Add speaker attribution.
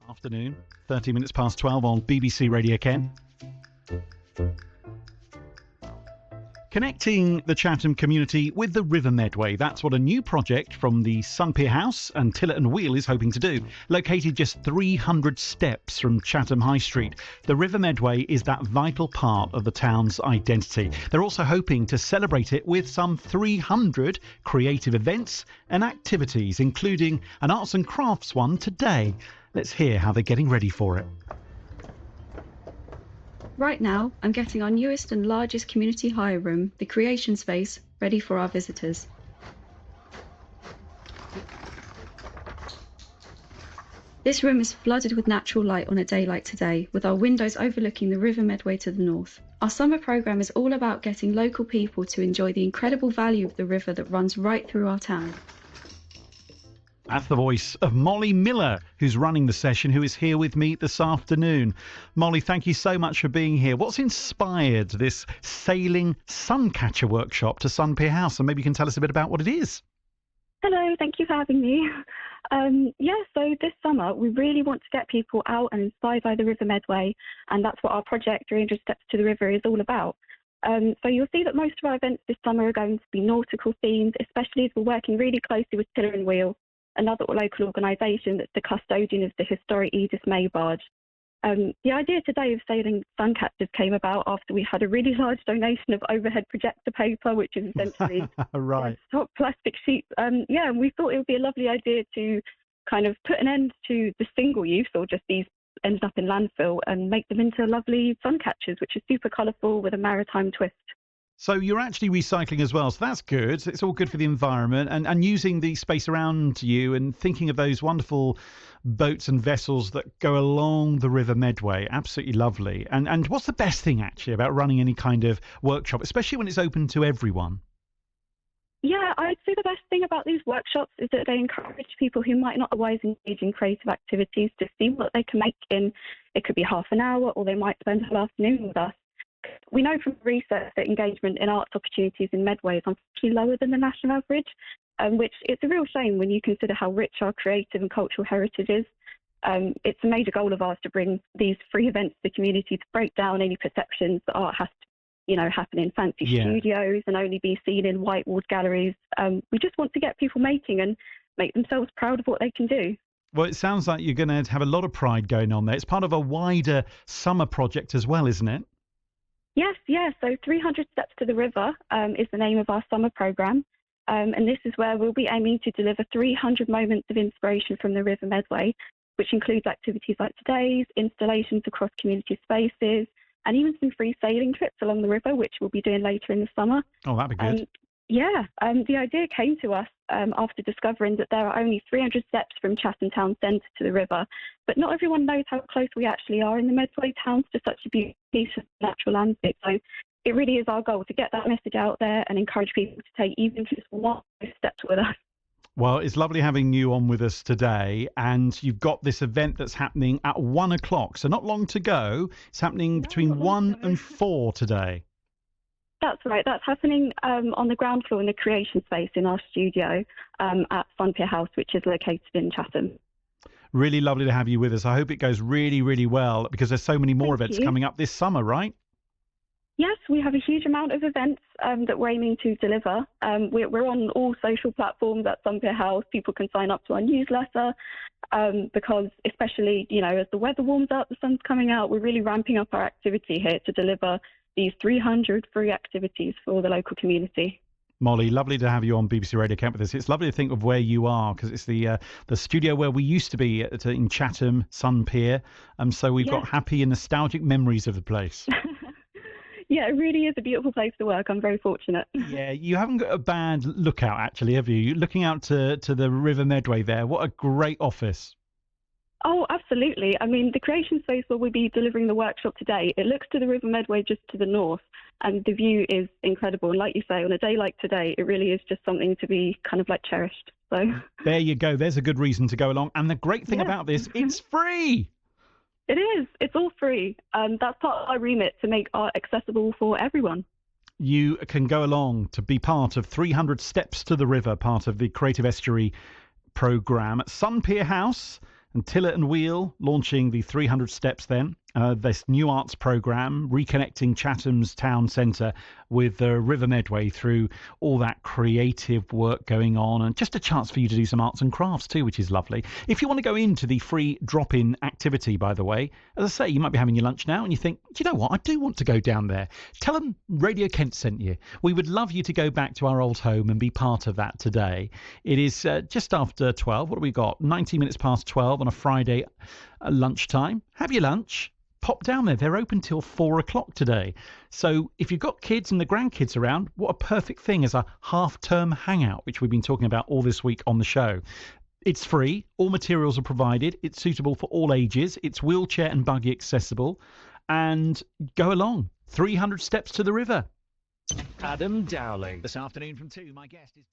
Speaker 1: Afternoon, 30 minutes past 12 on BBC Radio Kent. Connecting the Chatham community with the River Medway. That's what a new project from the Sunpier House and Tillet and Wheel is hoping to do. Located just 300 steps from Chatham High Street, the River Medway is that vital part of the town's identity. They're also hoping to celebrate it with some 300 creative events and activities, including an arts and crafts one today. Let's hear how they're getting ready for it.
Speaker 2: Right now, I'm getting our newest and largest community hire room, the Creation Space, ready for our visitors. This room is flooded with natural light on a day like today, with our windows overlooking the River Medway to the north. Our summer programme is all about getting local people to enjoy the incredible value of the river that runs right through our town.
Speaker 1: That's the voice of Molly Miller, who's running the session, who is here with me this afternoon. Molly, thank you so much for being here. What's inspired this sailing Suncatcher workshop to Sunpier House? And maybe you can tell us a bit about what it is.
Speaker 3: Hello, thank you for having me. So this summer we really want to get people out and inspired by the River Medway, and that's what our project 300 Steps to the River is all about. So you'll see that most of our events this summer are going to be nautical themed, especially as we're working really closely with Tillet and Wheel, another local organisation that's the custodian of the historic Edith May barge. The idea today of sailing Suncatchers came about after we had a really large donation of overhead projector paper, which is essentially
Speaker 1: right.
Speaker 3: top plastic sheets. And we thought it would be a lovely idea to kind of put an end to the single use, or just these ended up in landfill, and make them into lovely Suncatchers, which is super colourful with a maritime twist.
Speaker 1: So you're actually recycling as well, so that's good. It's all good for the environment, and using the space around you and thinking of those wonderful boats and vessels that go along the River Medway. Absolutely lovely. And what's the best thing actually about running any kind of workshop, especially when it's open to everyone?
Speaker 3: Yeah, I'd say the best thing about these workshops is that they encourage people who might not otherwise engage in creative activities to see what they can make in, it could be half an hour, or they might spend a whole afternoon with us. We know from research that engagement in arts opportunities in Medway is unfortunately lower than the national average, which it's a real shame when you consider how rich our creative and cultural heritage is. It's a major goal of ours to bring these free events to the community to break down any perceptions that art has to, happen in fancy studios and only be seen in white-walled galleries. We just want to get people making and make themselves proud of what they can do.
Speaker 1: Well, it sounds like you're going to have a lot of pride going on there. It's part of a wider summer project as well, isn't it?
Speaker 3: Yes. So 300 Steps to the River is the name of our summer programme. And this is where we'll be aiming to deliver 300 moments of inspiration from the River Medway, which includes activities like today's, installations across community spaces, and even some free sailing trips along the river, which we'll be doing later in the summer.
Speaker 1: Oh, that'd be good.
Speaker 3: The idea came to us after discovering that there are only 300 steps from Chatham Town Centre to the river, but not everyone knows how close we actually are in the Medway Towns to such a beautiful piece of natural landscape. So it really is our goal to get that message out there and encourage people to take even just one step with us.
Speaker 1: Well, it's lovely having you on with us today, and you've got this event that's happening at 1 o'clock, so not long to go. It's happening between 1 and 4 today.
Speaker 3: That's right. That's happening on the ground floor in the creation space in our studio at Sunpier House, which is located in Chatham.
Speaker 1: Really lovely to have you with us. I hope it goes really, really well, because there's so many more events coming up this summer, right?
Speaker 3: Yes, we have a huge amount of events that we're aiming to deliver. We're on all social platforms at Sunpier House. People can sign up to our newsletter because, especially, as the weather warms up, the sun's coming out, we're really ramping up our activity here to deliver these 300 free activities for the local community.
Speaker 1: Molly, lovely to have you on BBC Radio Kent with us. It's lovely to think of where you are, because it's the studio where we used to be in Chatham, Sunpier. So we've got happy and nostalgic memories of the place.
Speaker 3: Yeah, it really is a beautiful place to work. I'm very fortunate.
Speaker 1: Yeah, you haven't got a bad lookout, actually, have you? You're looking out to the River Medway there. What a great office.
Speaker 3: Oh, absolutely. I mean, the creation space where we'll be delivering the workshop today, it looks to the River Medway just to the north, and the view is incredible. And like you say, on a day like today, it really is just something to be kind of like cherished. So
Speaker 1: there you go. There's a good reason to go along. And the great thing about this, it's free.
Speaker 3: It is. It's all free. That's part of our remit, to make art accessible for everyone.
Speaker 1: You can go along to be part of 300 Steps to the River, part of the Creative Estuary programme at Sunpier House. And Tillett and Wheel launching the 300 Steps then. This new arts programme, reconnecting Chatham's town centre with the River Medway through all that creative work going on, and just a chance for you to do some arts and crafts too, which is lovely. If you want to go into the free drop-in activity, by the way, as I say, you might be having your lunch now and you think, do you know what, I do want to go down there. Tell them Radio Kent sent you. We would love you to go back to our old home and be part of that today. It is just after 12. What have we got? 90 minutes past 12 on a Friday lunchtime. Have your lunch. Pop down there. They're open till 4 o'clock today. So if you've got kids and the grandkids around, what a perfect thing as a half-term hangout, which we've been talking about all this week on the show. It's free. All materials are provided. It's suitable for all ages. It's wheelchair and buggy accessible. And go along. 300 steps to the river. Adam Dowling. This afternoon from 2, my guest is...